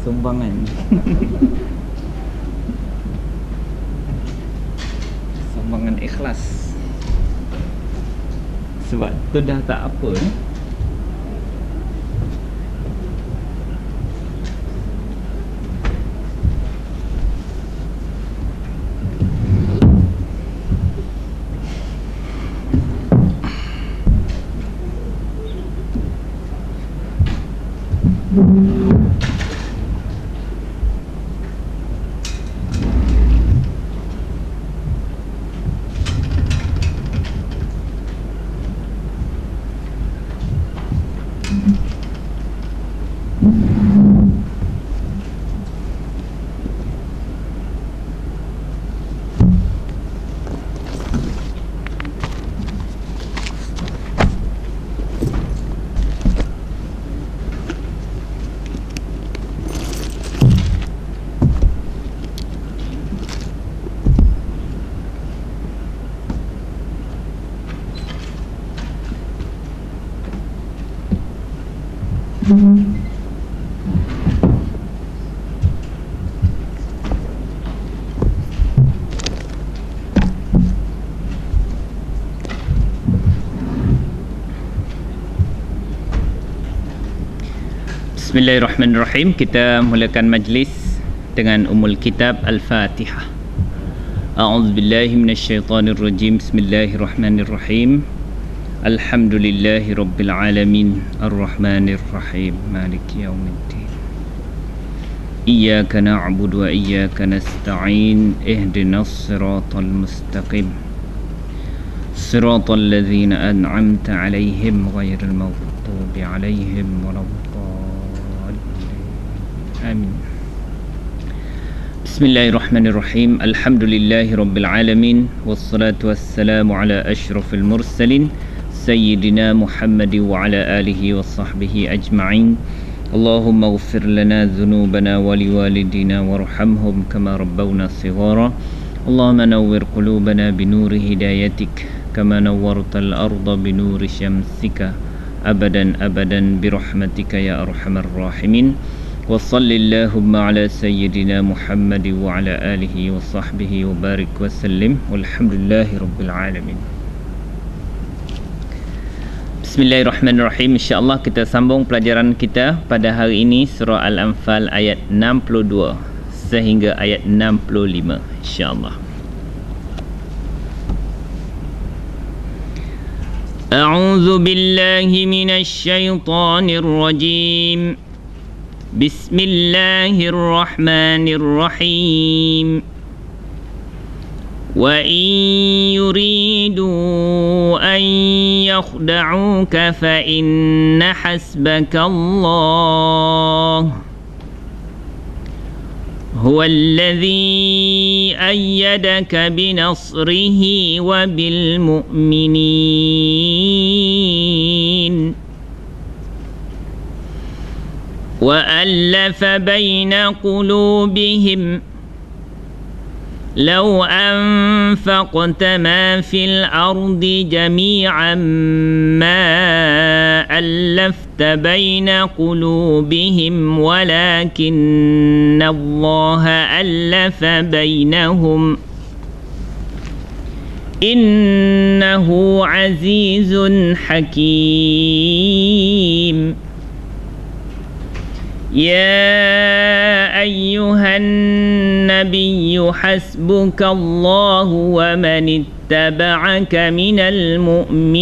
Sumbangan. Sumbangan ikhlas. Sebab tu dah tak apa. Bismillahirrahmanirrahim. Kita mulakan majlis dengan Ummul Kitab Al-Fatihah. A'udzubillahi minasyaitonirrajim. Bismillahirrahmanirrahim. Alhamdulillahi rabbil alamin. Ar-Rahmanirrahim. Maliki yaumiddin. Iyyaka na'budu wa iyyaka nasta'in. Ihdinas siratal mustaqim. Siratal ladzina an'amta 'alaihim ghairil maghdubi 'alaihim waladdallin. Amin. Bismillahirrahmanirrahim. Alhamdulillahi rabbil alamin. Wassalatu wassalamu ala asyrafil mursalin Sayyidina Muhammad wa ala alihi wa sahbihi ajma'in. Allahumma ghfir lana dhunubana wa liwalidina warhamhum kama rabbawna sighara. Allahumma nawwir qulubana binuri hidayatik kama nawwartal arda binuri syamsika abadan abadan birahmatika ya arhamar rahimin. Wa sallallahumma ala sayyidina Muhammad wa ala alihi wa sahbihi wa barik wa sallim. Walhamdulillahi rabbil alamin. Bismillahirrahmanirrahim. InsyaAllah kita sambung pelajaran kita pada hari ini, surah Al-Anfal ayat 62 sehingga ayat 65 insyaAllah. A'udzu billahi minasy syaithanir rajim. Bismillahirrahmanirrahim. Wa in yuridu an yakhda'uka fa inna hasbaka Allah huwa alladhi ayyadaka binasrihi wa bil mu'minin. وألف بين قلوبهم لو أنفقت ما في الأرض جميعا ما ألفت بين قلوبهم ولكن الله ألف بينهم إنه عزيز حكيم. يا أيها النبي حسبك الله ومن اتبعك من المؤمنين.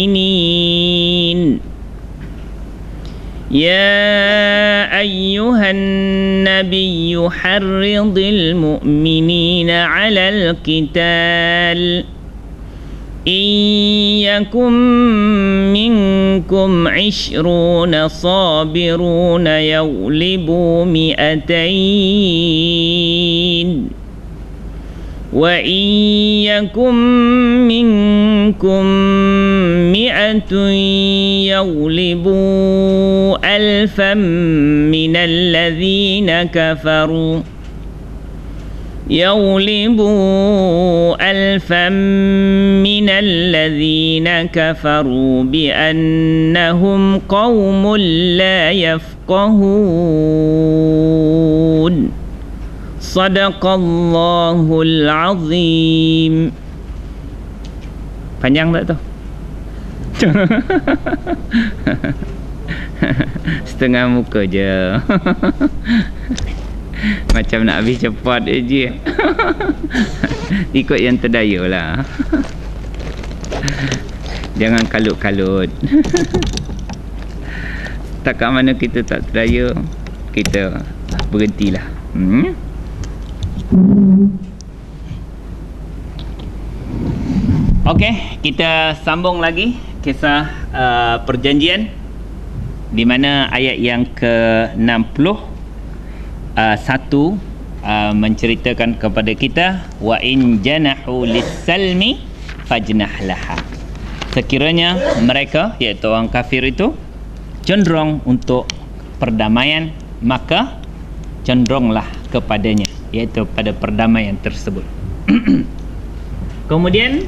يا أيها النبي حرض المؤمنين على القتال إن يكن منكم 20 صابرون يغلبوا 200 وإن يكن منكم 100 يغلبوا 1000 من الذين كفروا بأنهم قوم لا يفقهون. yafqahun. Sadaqallahul azim. Panjang tak tu? Setengah muka je. Macam nak habis cepat je. Ikut yang terdaya lah. Jangan kalut-kalut. Setakat mana kita tak terdaya, kita berhentilah. Okey, kita sambung lagi kisah perjanjian, di mana ayat yang ke-60 menceritakan kepada kita wa in janahu lis-salmi fajnah laha. Sekiranya mereka, iaitu orang kafir itu, cenderung untuk perdamaian, maka cenderunglah kepadanya, iaitu pada perdamaian tersebut. Kemudian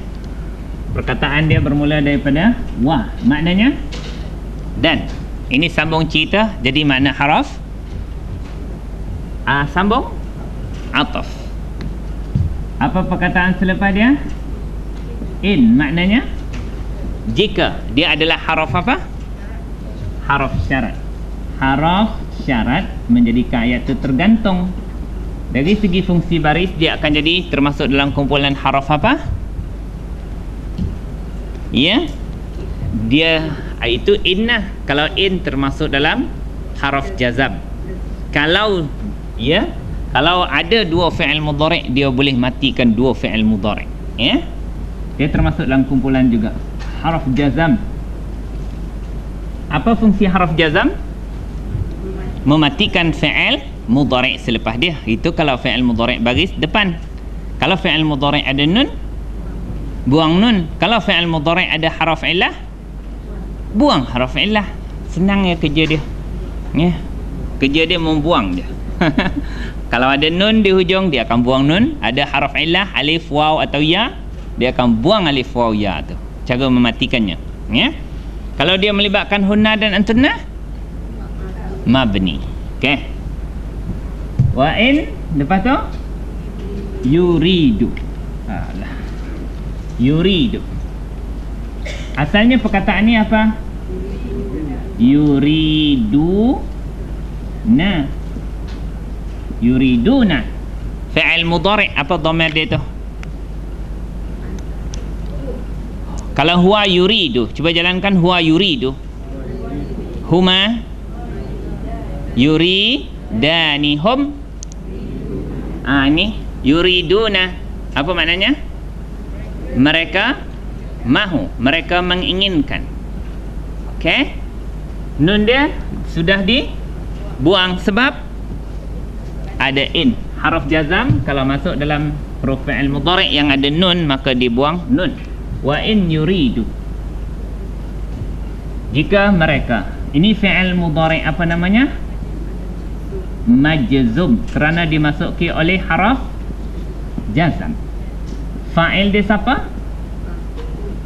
perkataan dia bermula daripada wa, maknanya dan. Ini sambung cerita, jadi makna haraf sambung ataf. Apa perkataan selepas dia? In, maknanya jika dia adalah haraf apa? Haraf syarat. Haraf syarat menjadikan ayat itu tergantung. Dari segi fungsi baris, dia akan jadi termasuk dalam kumpulan haraf apa? Ya, dia itu inna. Kalau in termasuk dalam haraf jazam. Kalau ada dua fi'il mudhari', dia boleh matikan dua fi'il mudhari', ya. Dia termasuk dalam kumpulan juga haraf jazam. Apa fungsi haraf jazam? Mematikan fi'il mudhari' selepas dia. Itu kalau fi'il mudhari' baris depan. Kalau fi'il mudhari' ada nun, buang nun. Kalau fi'il mudhari' ada haraf illah, buang haraf illah. Senang ya kerja dia, ya. Kerja dia membuang dia. Kalau ada nun di hujung, dia akan buang nun. Ada haraf illah, alif, waw atau ya, dia akan buang alif, waw, ya tu. Cara mematikannya, ya. Kalau dia melibatkan hunna dan antunna, mabni. Okey. Wa in, lepas tu yuridu. Alah. Yuridu. Asalnya perkataan ni apa? Yuriduna. Yuriduna. Fi'il mudhari', apa dhamir dia tu? Kalau huwa yuridu, cuba jalankan huwa yuridu. Huma yuridanihum. Ini yuriduna. Apa maknanya? Mereka mahu, mereka menginginkan. Okey. Nun dia sudah dibuang sebab ada in. Haraf jazam kalau masuk dalam huruf fi'il mudhari' yang ada nun, maka dibuang nun. Wa in yuridu. Jika mereka, ini fi'il mudhari' apa namanya? Majzum, kerana dimasuki oleh haraf jazam. Fa'il dia siapa?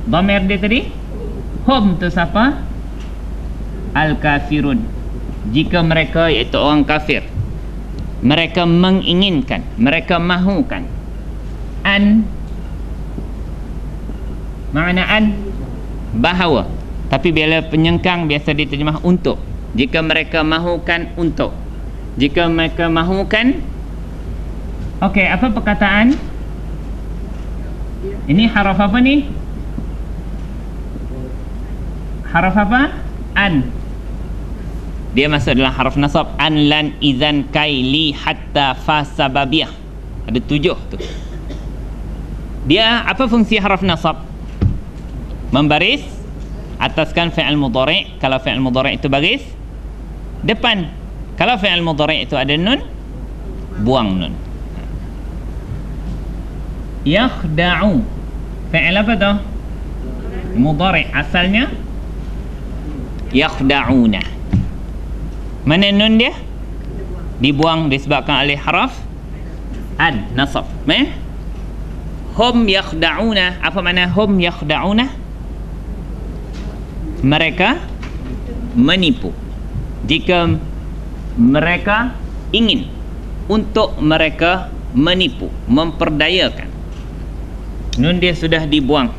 Dhamir dia tadi? Hum tu siapa? Al-kafirun. Jika mereka, iaitu orang kafir, mereka menginginkan, mereka mahukan. An, makna an bahawa, tapi bila penyengkang biasa diterjemah untuk. Jika mereka mahukan untuk. Jika mereka mahukan. Okey, apa perkataan? Ini haraf apa ni? Haraf apa? An. Dia masuk dalam haraf nasab. An, lan, izan, kai, li, hatta, fa, sababiyah. Ada 7 tu. Dia apa fungsi haraf nasab? Membaris ataskan fi'il mudhari'. Kalau fi'il mudhari' itu baris depan. Kalau fi'il mudhari' itu ada nun, buang nun. Yakhda'u. Fi'il apa tu? Mudhari'. Asalnya yakhda'una. Mana nun dia? Dibuang disebabkan oleh haraf an, nasab. Hum yakhda'una. Apa makna hum yakhda'una? Mereka menipu. Jika mereka ingin, untuk mereka menipu, memperdayakan. Nun dia sudah dibuang.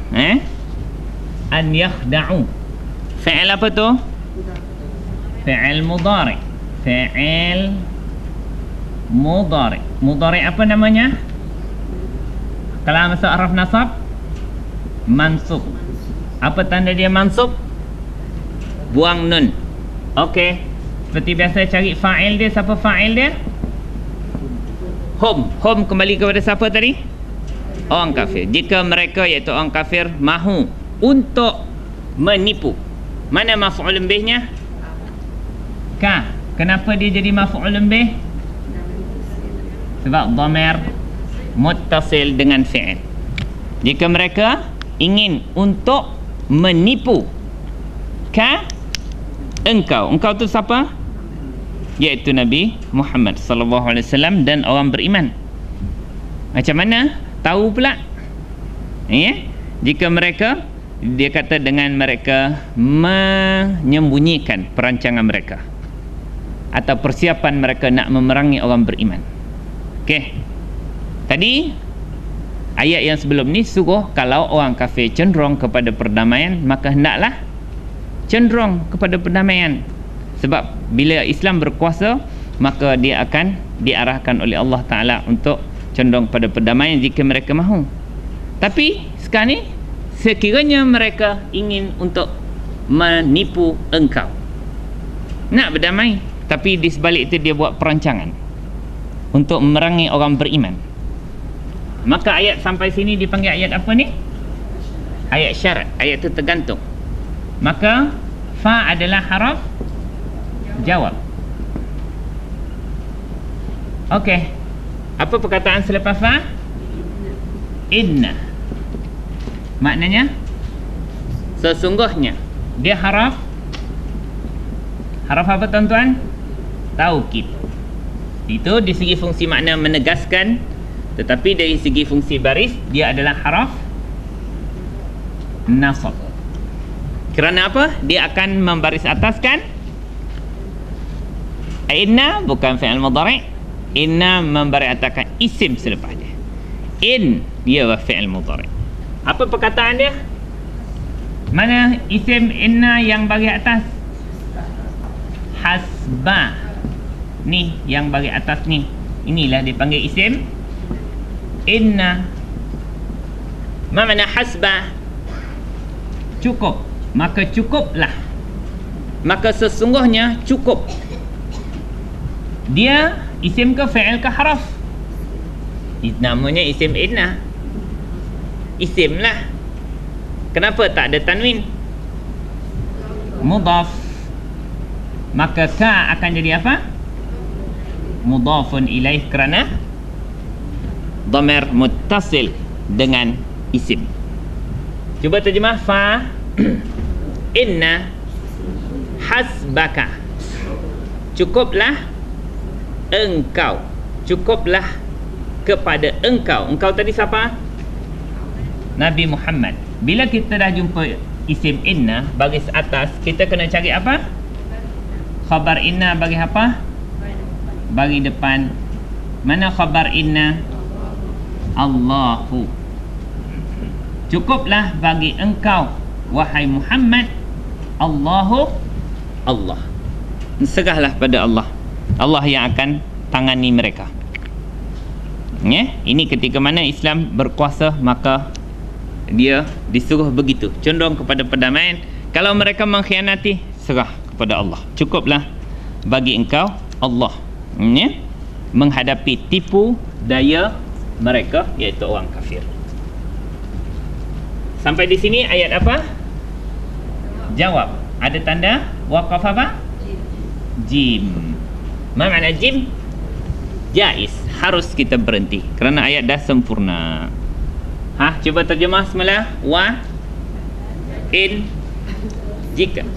An yakhda'u. Fi'il apa tu? Fi'il mudhari. Fi'il mudhari. Mudhari apa namanya? Kalau masuk araf nasab, mansub. Apa tanda dia mansub? Buang nun. Okey. Seperti biasa cari fa'il dia. Siapa fa'il dia? Hum. Hum kembali kepada siapa tadi? Orang kafir. Jika mereka iaitu orang kafir mahu untuk menipu, mana maf'ul bihnya? Ka. Kenapa dia jadi maf'ul bih? Sebab dhamir muttasil dengan fi'il. Jika mereka ingin untuk menipu ka engkau. Engkau tu siapa? Iaitu Nabi Muhammad sallallahu alaihi wasallam dan orang beriman. Macam mana? Tahu pula. Jika mereka, dia kata dengan mereka menyembunyikan perancangan mereka atau persiapan mereka nak memerangi orang beriman. Okey. Tadi ayat yang sebelum ni suruh kalau orang kafir cenderung kepada perdamaian, maka hendaklah cenderung kepada perdamaian. Sebab bila Islam berkuasa, maka dia akan diarahkan oleh Allah Ta'ala untuk cenderung pada perdamaian jika mereka mahu. Tapi sekarang ni, sekiranya mereka ingin untuk menipu engkau, nak berdamai, tapi di sebalik itu dia buat perancangan untuk memerangi orang beriman, maka ayat sampai sini dipanggil ayat apa ni? Ayat syarat. Ayat itu tergantung. Maka fa adalah haraf jawab. Okey. Apa perkataan selepas fa? Inna. Maknanya sesungguhnya. Dia haraf apa tuan-tuan? Taukid. Itu di segi fungsi makna menegaskan, tetapi dari segi fungsi baris dia adalah haraf nasab. Kerana apa? Dia akan membaris ataskan inna, bukan fi'il mudhari'. Inna membaris ataskan isim selepas dia. In dia fi'il mudhari'. Apa perkataan dia? Mana isim inna yang bagi atas? Hasba. Ni yang bagi atas ni. Inilah dipanggil isim inna. Ma makna hasba? Cukup. Maka cukuplah. Maka sesungguhnya cukup. Dia isim ke fi'il ke haraf? Namanya isim inna. Isim lah. Kenapa tak ada tanwin? Mudhaf. Maka ka akan jadi apa? Mudhafun ilaih, kerana dhamir muttasil dengan isim. Cuba terjemah fa inna hasbaka. Cukuplah engkau. Cukuplah kepada engkau. Engkau tadi siapa? Nabi Muhammad. Bila kita dah jumpa isim inna baris atas, kita kena cari apa? Khabar inna bagi apa? Bagi depan. Mana khabar inna? Allahu. Cukuplah bagi engkau, wahai Muhammad, Allahu, Allah. Serahlah pada Allah. Allah yang akan tangani mereka. Ini ketika mana Islam berkuasa, maka dia disuruh begitu, cenderung kepada perdamaian. Kalau mereka mengkhianati, serah kepada Allah. Cukuplah bagi engkau Allah, menghadapi tipu daya mereka, iaitu orang kafir. Sampai di sini ayat apa? Jawab. Ada tanda waqaf apa? Jim. Apa makna jim? Jaiz. Harus kita berhenti kerana ayat dah sempurna. Cuba terjemah semula. Wa in, jika.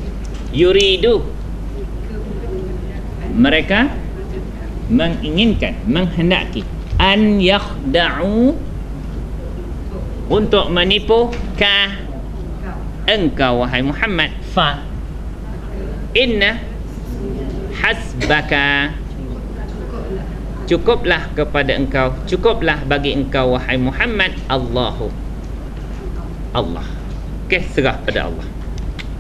Yuridu, mereka menginginkan, menghendaki. An yakhda'u, untuk menipu ka engkau, wahai Muhammad. Fa inna Hasbaka, cukuplah kepada engkau, cukuplah bagi engkau wahai Muhammad, Allahu, Allah. Okey, serah pada Allah.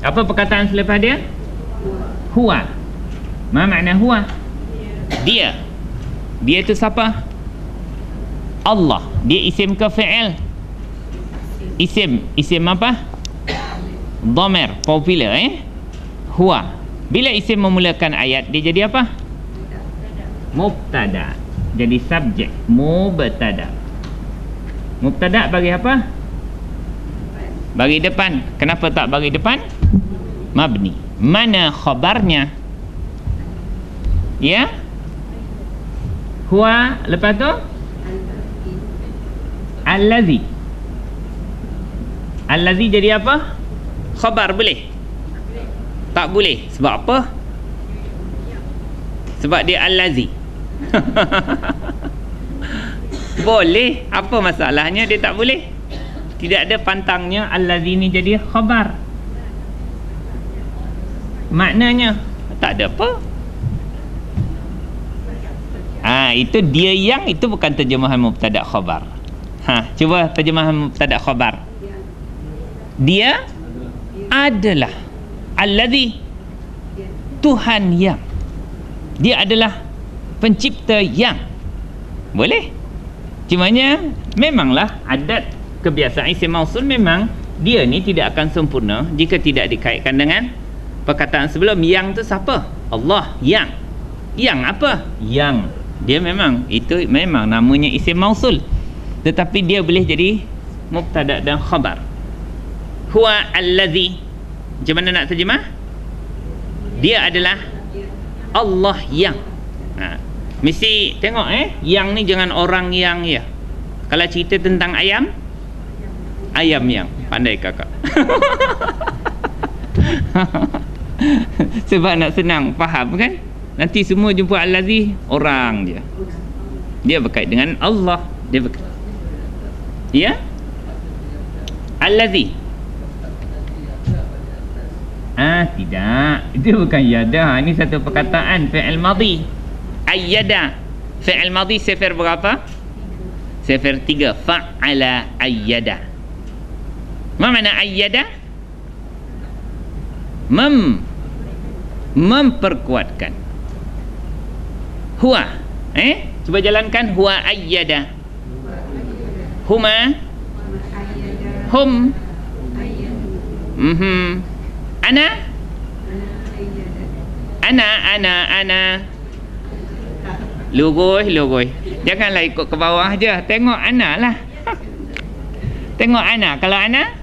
Apa perkataan selepas dia? Huwa. Ma makna huwa? Dia. Dia itu siapa? Allah. Dia isim ke fi'il? Isim. Isim apa? Dhamir, popular, Huwa. Bila isim memulakan ayat, dia jadi apa? Mubtada. Jadi subjek. Mubtada. Mubtada bagi apa? Bagi depan. Kenapa tak bagi depan? Mabni. Mana khabarnya? Ya? Huwa, lepas tu? Allazi. Allazi jadi apa? Khabar boleh? Tak boleh. Sebab apa? Sebab dia allazi. Boleh. Apa masalahnya dia tak boleh? Tidak ada pantangnya allazi ni jadi khabar. Maknanya tak ada apa. Itu dia yang, itu bukan terjemahan mubtada khabar. Cuba terjemahan mubtada khabar. Dia adalah allazi, Tuhan yang. Dia adalah pencipta yang. Boleh. Cumanya memanglah adat kebiasaan isim mausul, memang dia ni tidak akan sempurna jika tidak dikaitkan dengan perkataan sebelum. Yang tu siapa? Allah. Yang. Yang apa? Yang. Dia memang, itu memang namanya isim mausul, tetapi dia boleh jadi mubtada dan khabar. Huwa allazi. Macam mana nak terjemah? Dia adalah Allah yang. Mesti tengok yang ni jangan orang yang ya. Kalau cerita tentang ayam, ayam yang. Pandai kakak. Sebab nak senang faham kan? Nanti semua jumpa allazi, orang dia. Dia berkait dengan Allah. Dia berkait. Ya? Allazi. Tidak. Itu bukan yada. Ini satu perkataan fi'il madhi. Ayyada. Fi'il madhi sifir berapa? Sifir 3. Fa'ala ayyada. Apa makna ayyada? Memperkuatkan. Huwa. Cuba jalankan. Huwa ayyada. Huma. Hum. Ana. Lugoi. Janganlah ikut ke bawah je. Tengok ana lah. Tengok ana. Kalau ana,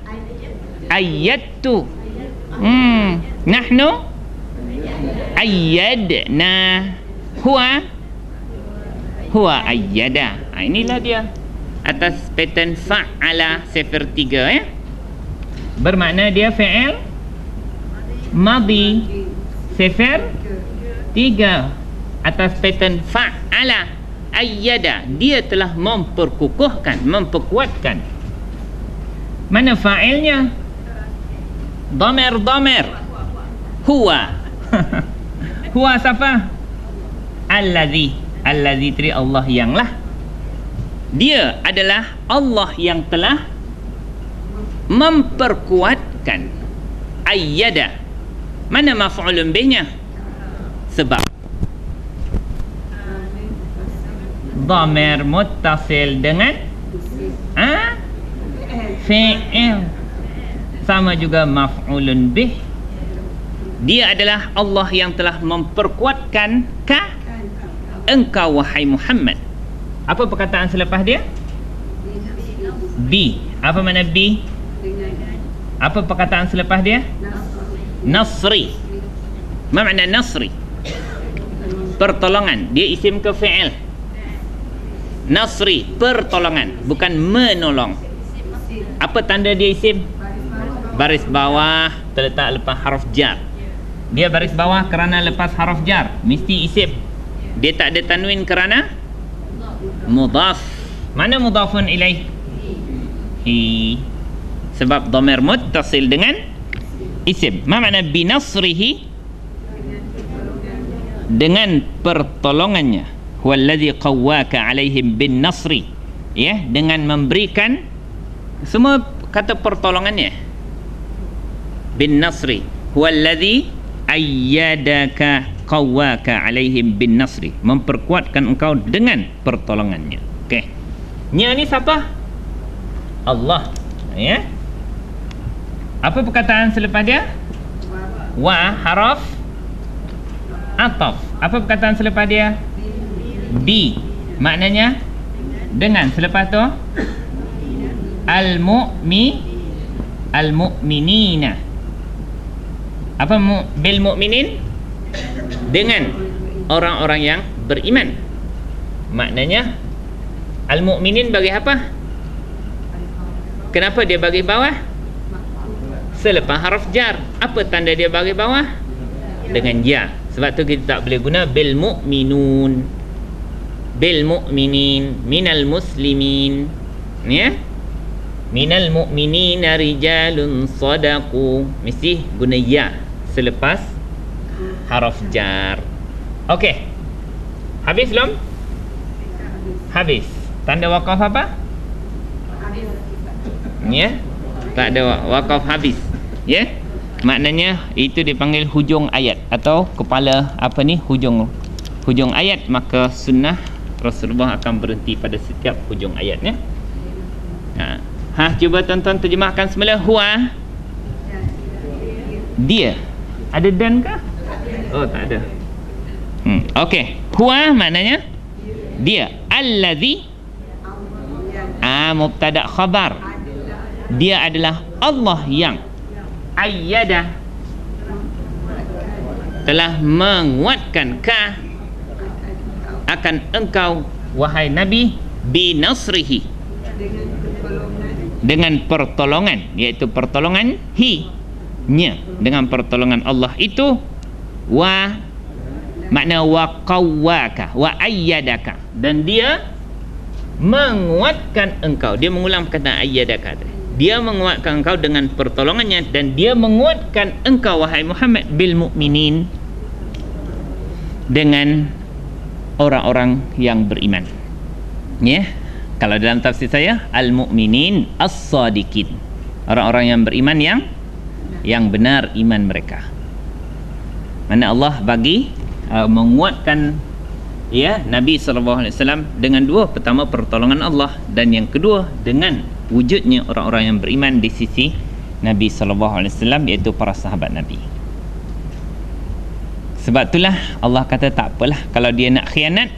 ayyadtu. Nahnu ayyadna. Huwa ayyada. Inilah dia. Atas pattern fa'ala sifir 3 bermakna dia fi'il madhi sifir 3 atas pattern fa'ala ayyada. Dia telah memperkukuhkan, memperkuatkan. Mana fa'ilnya? Dhamir. Huwa. Huwa siapa? Allazi. Allazi tri Allah yang lah. Dia adalah Allah yang telah memperkuatkan. Ayyada. Mana maf'ulun bihnya? Sebab dhamir muttasil dengan fi'il. Sama juga maf'ulun bih. Dia adalah Allah yang telah memperkuatkan engkau wahai Muhammad. Apa perkataan selepas dia? Bi. Apa makna bi? Apa perkataan selepas dia? Nasri. Apa makna nasri? Pertolongan. Dia isim ke fi'il? Nasri, pertolongan, bukan menolong. Apa tanda dia isim? Baris bawah terletak lepas harf jar. Dia baris bawah kerana lepas harf jar, mesti isim. Dia tak ada tanwin kerana mudhaf. Mana mudhafun ilaih? Sebab dhamir muttasil dengan isim. Ma makna binasrihi? dengan pertolongannya. Huwallazi qawwaka alaihim bin nasri, ya, dengan memberikan, semua kata pertolongannya bin nasri. Huwallazi ayyadaka qawwaka alaihim bin nasri, memperkuatkan engkau dengan pertolongannya. Okey, nya ni siapa? Allah, ya. Apa perkataan selepas dia? Wa haraf ataf. Apa perkataan selepas dia? Bi. Maknanya dengan. Selepas tu al-mu'minina. Apa bil mu'minin? Dengan orang-orang yang beriman. Maknanya al-mu'minin bagi apa? Kenapa dia bagi bawah? Selepas haraf jar. Apa tanda dia bagi bawah? Dengan ya. Sebab tu kita tak boleh guna bil mu'minun, bil mu'minin, minal muslimin, ya. Minal mu'minina rijalun sadaqu, mesti guna ya selepas haraf jar. Okey, habis belum? Habis. Tanda wakaf apa? Ya, tak ada wakaf habis, ya. Maknanya itu dipanggil hujung ayat atau kepala apa ni, hujung ayat. Maka sunnah Rasulullah akan berhenti pada setiap hujung ayatnya. Cuba tuan-tuan terjemahkan semula. Huwa, dia. Ada dan ke? Oh, tak ada. Okey, huwa maknanya dia. Allazi, mubtada khabar. Dia adalah Allah yang ayyada, telah menguatkan ka akan engkau wahai Nabi, binasrihi, dengan pertolongan, iaitu pertolongan nya, dengan pertolongan Allah itu. Wa makna wa qawwaka wa ayyadaka, dan dia menguatkan engkau. Dia mengulang kata ayyadaka, dia menguatkan engkau dengan pertolongannya, dan dia menguatkan engkau wahai Muhammad bil mu'minin, dengan orang-orang yang beriman, ya. Kalau dalam tafsir saya, al-mu'minin as-sadiqin, orang-orang yang beriman yang benar iman mereka. Mana Allah bagi menguatkan, ya, Nabi SAW dengan dua. Pertama pertolongan Allah, dan yang kedua dengan wujudnya orang-orang yang beriman di sisi Nabi SAW, iaitu para sahabat Nabi. Sebab itulah Allah kata tak apalah kalau dia nak khianat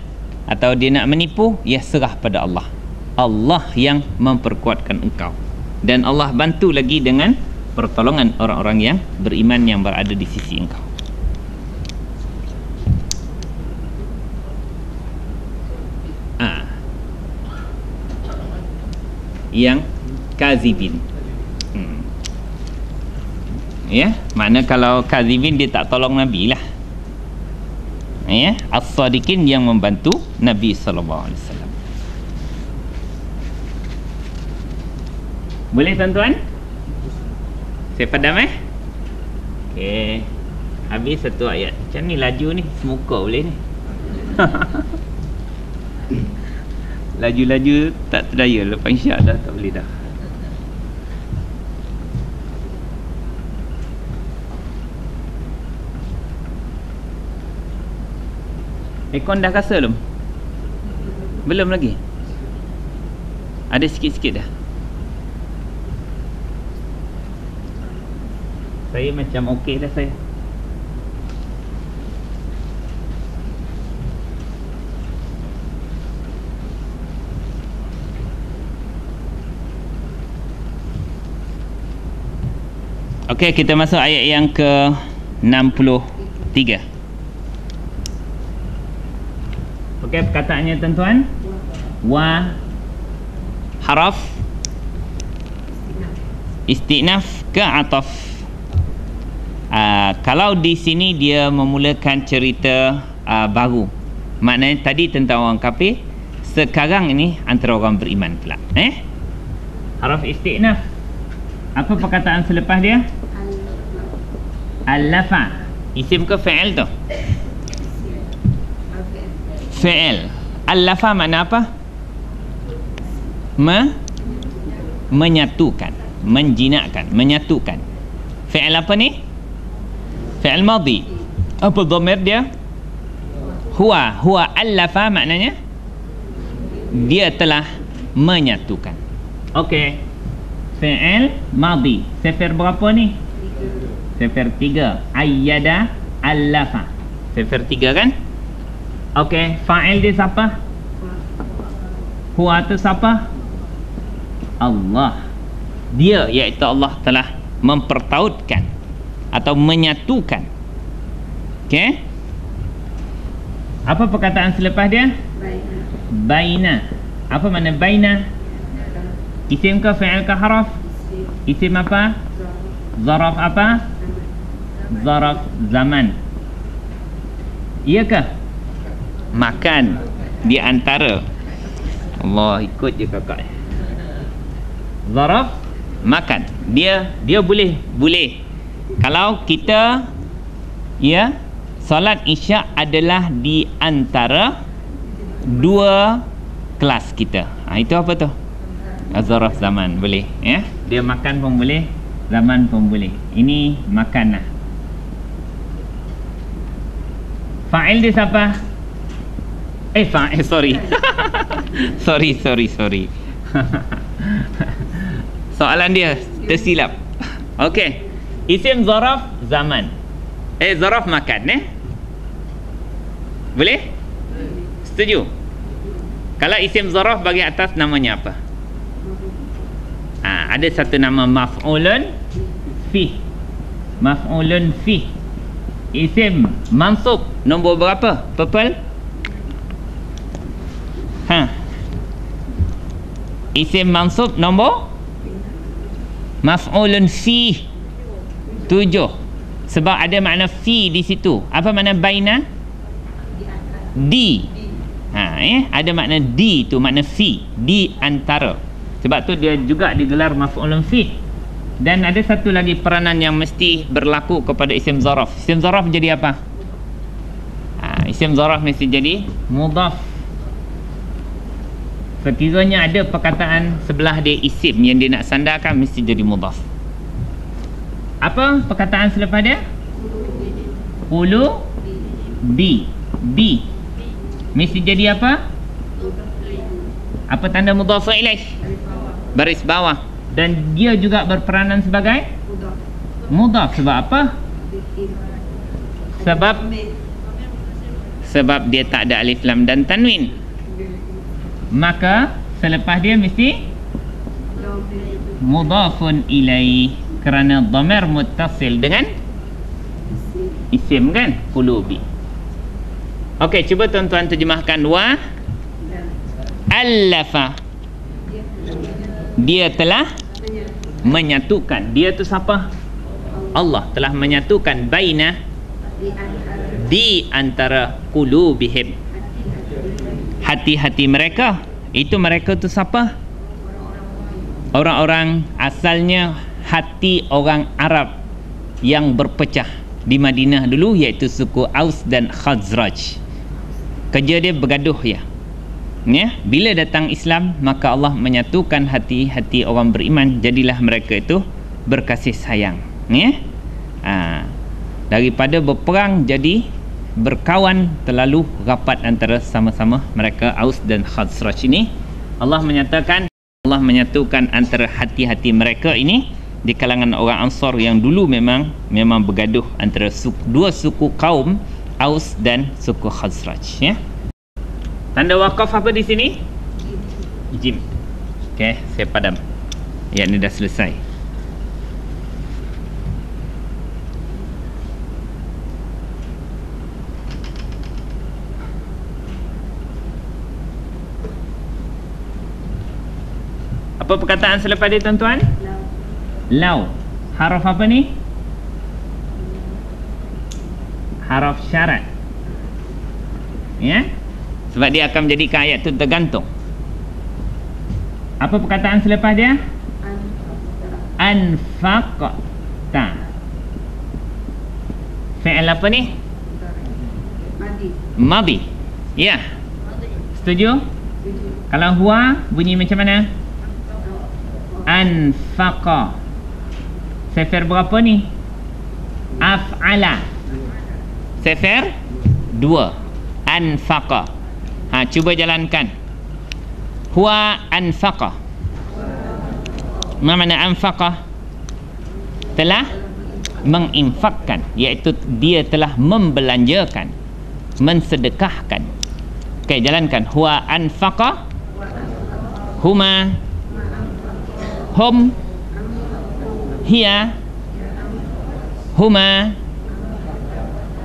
atau dia nak menipu, ya serah pada Allah. Allah yang memperkuatkan engkau, dan Allah bantu lagi dengan pertolongan orang-orang yang beriman yang berada di sisi engkau. Yang kazibin, ya, makna kalau kazibin dia tak tolong Nabi lah, ya. As-sadiqin yang membantu Nabi SAW. Boleh tuan-tuan? Saya padam okey, habis satu ayat. Macam ni laju ni, semuka boleh ni. Laju-laju tak terdaya, lepas isyak dah tak boleh dah. Aircon dah rasa belum? Belum lagi? Ada sikit-sikit dah. Saya macam okey dah saya. Okey, kita masuk ayat yang ke-63. Okey, perkataannya tuan-tuan. Wa haraf istinaf ke ataf. Kalau di sini dia memulakan cerita baru, maknanya tadi tentang orang kafir, sekarang ini antara orang beriman pula. Haraf istinaf. Apa perkataan selepas dia? Al-lafa. Isim ke fa'il tu? Fi'il. Allafa makna apa? Menyatukan, menjinakkan, menyatukan. Fi'il apa ni? Fi'il madhi. Apa dhamir dia? Huwa allafa maknanya dia telah menyatukan. Okey. Fi'il madhi. Sifir berapa ni? Sifir 3. Ayyada allafa. Sifir 3 kan? Okey, fa'il dia siapa? Huwa tu siapa? Allah. Dia iaitu Allah telah mempertautkan atau menyatukan. Okey? Apa perkataan selepas dia? Baina. Apa makna baina? Isim ke fi'il ke haraf? Isim apa? Zaraf apa? Zaraf zaman. Iya ke? Makan di antara. Allah, ikut je kakak. Zaraf makan. Dia boleh. Kalau kita solat isyak adalah di antara dua kelas kita. Itu apa tu? Zaraf zaman boleh, ya. Dia makan pun boleh, zaman pun boleh. Ini makan lah. Fa'il dia siapa? Fa'il, sorry. sorry. Soalan dia tersilap. Okey. Isim zaraf zaman. Zaraf makan, Boleh? Setuju? Kalau isim zaraf bagi atas namanya apa? Ada satu nama maf'ulun fi. Maf'ulun fi. Isim mansub nombor berapa? Purple? Isim mansub nombor maf'ulun fi 7. Sebab ada makna fi di situ. Apa makna baina? Di. Ada makna di tu, makna fi, di antara. Sebab tu dia juga digelar maf'ulun fi. Dan ada satu lagi peranan yang mesti berlaku kepada isim zaraf. Isim zaraf jadi apa? Isim zaraf mesti jadi mudhaf. Sekiranya ada perkataan sebelah dia isim yang dia nak sandarkan, mesti jadi mudhaf. Apa perkataan selepas dia? Ulu bi. Bi mesti jadi apa? Apa tanda mudhaf ilaih? Baris bawah. Dan dia juga berperanan sebagai mudhaf. Sebab apa? Sebab dia tak ada alif lam dan tanwin. Maka selepas dia mesti mudhafun ilaih, kerana dhamir muttasil dengan isim kan? Qulubi. Okey, cuba tuan-tuan terjemahkan. Wa allafa. Dia telah menyatukan. Dia tu siapa? Allah telah menyatukan baina, di antara qulubihim, hati-hati mereka. Itu mereka tu siapa? Orang-orang asalnya hati orang Arab yang berpecah di Madinah dulu, iaitu suku Aus dan Khazraj. Kerja dia bergaduh bila datang Islam, maka Allah menyatukan hati-hati orang beriman. Jadilah mereka itu berkasih sayang. Daripada berperang jadi berkawan, terlalu rapat antara sama-sama mereka Aus dan Khazraj ini. Allah menyatukan antara hati-hati mereka ini di kalangan orang Ansar yang dulu memang bergaduh antara dua suku kaum Aus dan suku Khazraj. Tanda wakaf apa di sini? Jim. Okey, saya padam. Ini dah selesai. Apa perkataan selepas dia tuan-tuan? Lau. Haraf apa ni? Haraf syarat. Sebab dia akan menjadikan ayat tu tergantung. Apa perkataan selepas dia? Anfaqta. Fi'il apa ni? Madi. Ya. Setuju? Kalau huwa bunyi macam mana? Anfaqa. Sefer berapa ni? Af'ala. Sefer 2. Anfaqa. Cuba jalankan. Huwa anfaqa. Apa makna anfaqa? Telah menginfakkan, iaitu dia telah membelanjakan, mensedekahkan. Okey, jalankan. Huwa anfaqa. Huma. Hum. Hiya. Huma.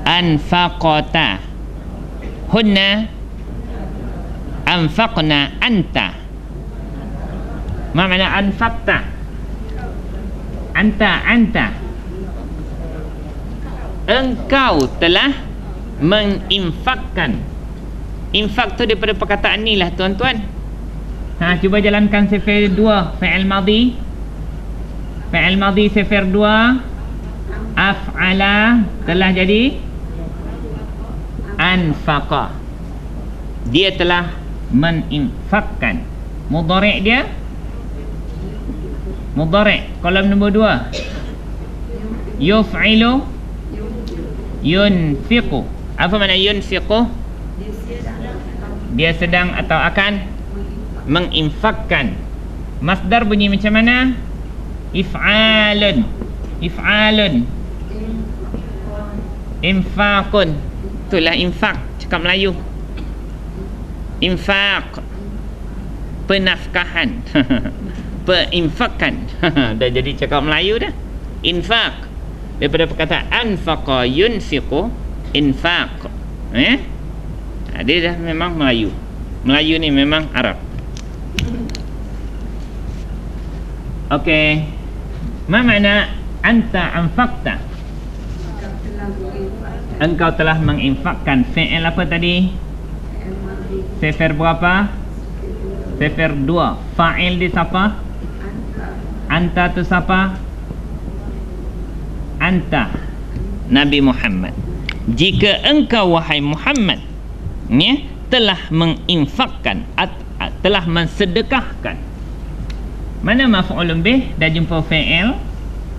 Anfaqata. Hunna. Anfaqna anta. Ma makna anfaqta? Anta. Engkau telah menginfakkan. Infak tu daripada perkataan ni lah tuan-tuan. Cuba jalankan sifir 2. Fi'il madhi. Fi'il madhi sifir 2. Af'ala telah jadi anfaqa. Dia telah meninfakkan. Mudhari' dia mudhari'. Kolom nombor 2. Yuf'ilu. Yunfiqu. Apa makna yunfiqu? Dia sedang atau akan menginfakkan. Masdar bunyi macam mana? If'alun. If'alun. Infaqun. Itulah infak, cakap Melayu. Infaq. Penafkahan. Perinfakan. Dah jadi cakap Melayu dah. Infaq. Daripada perkataan anfaqa yunfiqu, infaq. Dia dah memang Melayu. Melayu ni memang Arab. Okey. Ma makna anta anfaqta? Engkau telah menginfakkan. Fi'il apa tadi? Sifir berapa? Sifir 2. Fa'il di siapa? Anta tu siapa? Anta, Nabi Muhammad. Jika engkau wahai Muhammad telah menginfakkan, telah mensedekahkan. Mana maf'ulun bih? Dah jumpa fi'il,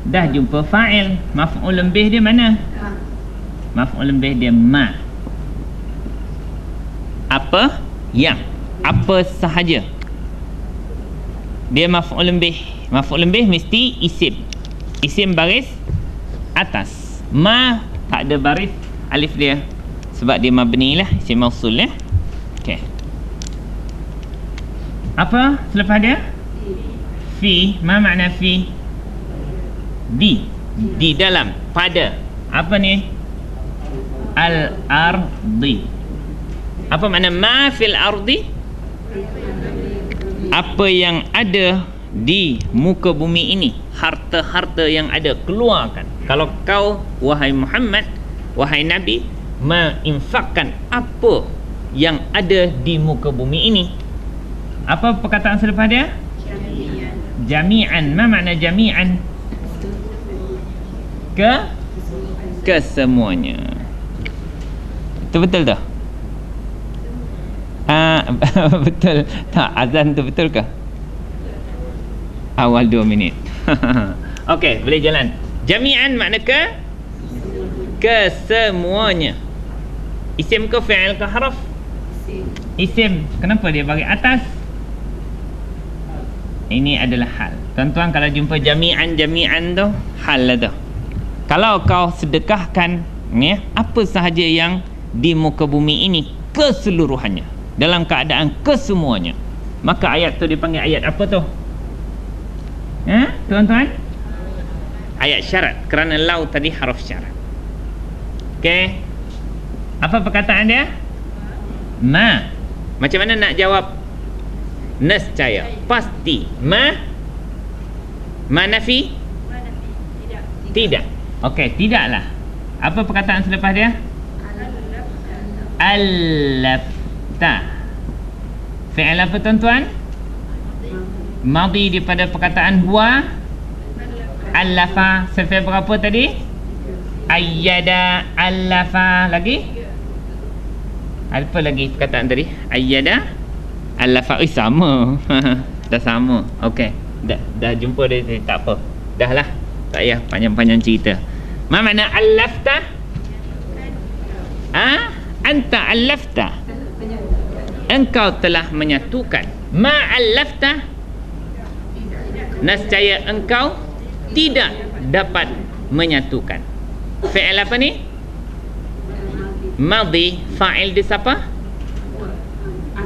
dah jumpa fa'il. Maf'ulun bih dia mana? Maf'ulun bih dia ma. Apa? Yang. Apa sahaja. Dia maf'ulun bih. Maf'ulun bih mesti isim. Isim baris atas. Ma tak ada baris alif dia, sebab dia mabni lah, isim mausul ya. Okey. Apa selepas dia? Fi. Ma makna fi? Di dalam, pada. Apa ni? Al-ardi. Apa makna ma fil ardi? Apa yang ada di muka bumi ini, harta-harta yang ada, keluarkan. Kalau kau wahai Muhammad, wahai Nabi, menginfakkan apa yang ada di muka bumi ini. Apa perkataan selepas dia? Jami'an. Ma makna jami'an? Kesemuanya. Itu betul tak? Betul tak? Azan tu betul ke? Awal 2 minit. Okey, boleh jalan. Jami'an makna kesemuanya. Isim ke fi'il ke haraf? Isim. Kenapa dia bagi atas? Ini adalah hal. Tuan-tuan kalau jumpa jami'an tu, hal lah tu. Kalau kau sedekahkan apa sahaja yang di muka bumi ini, keseluruhannya, dalam keadaan kesemuanya, maka ayat tu dipanggil ayat apa tu? Tuan-tuan? Ayat syarat. Kerana lau tadi haraf syarat. Okey. Apa perkataan dia? Ma. Macam mana nak jawab? Nescaya, pasti. Ma nafi? Tidak. Okey, tidaklah. Apa perkataan selepas dia? Al-lafta. Fi'il apa tuan-tuan? Madhi daripada perkataan huwa. Al-lafa. Sifir berapa tadi? Ayyada. Al-lafa. Lagi? Apa lagi perkataan tadi? Ayyada allafa. Sama. Dah sama. Okey. Dah jumpa dia, tak apa. Dah lah. Tak payah panjang-panjang cerita. Ma makna allafta? Anta allafta. Engkau telah menyatukan. Ma allafta? Nescaya engkau tidak dapat menyatukan. Fi'il apa ni? Madhi. Fa'il di siapa?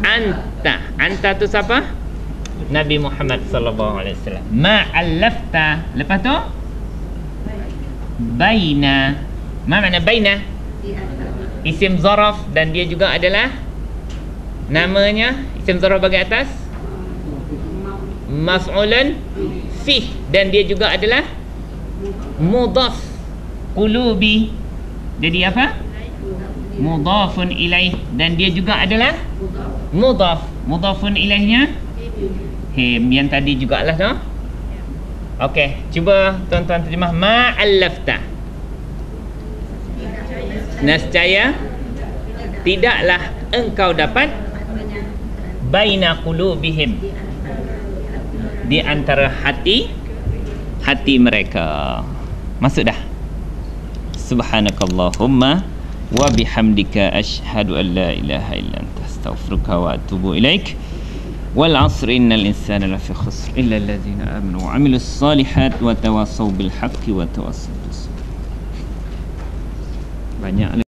Anta. Anta tu siapa? Nabi Muhammad sallallahu alaihi wasallam. Ma allafta. Lepas tu baina. Ma makna baina? Isim zaraf, dan dia juga adalah namanya isim zaraf bagi atas maf'ulun fih, dan dia juga adalah mudhaf. Qulubi jadi apa? Mudhafun ilaih, dan dia juga adalah mudhaf. Mudhafun ilaihnya him, yang tadi jugalah tu. Okey, cuba tuan-tuan terjemah. Ma allafta. Nescaya tidaklah engkau dapat baina qulubihim, di antara hati mereka. Masuk dah. Subhanakallahumma wa bihamdika asyhadu an la ilaha illa anta astaghfiruka wa atubu ilaik. Wal 'asri innal insana lafi khusr illa alladzina amanu wa 'amilus solihat wa tawassaw bil haqqi wa tawassaw bis sabr. Banyak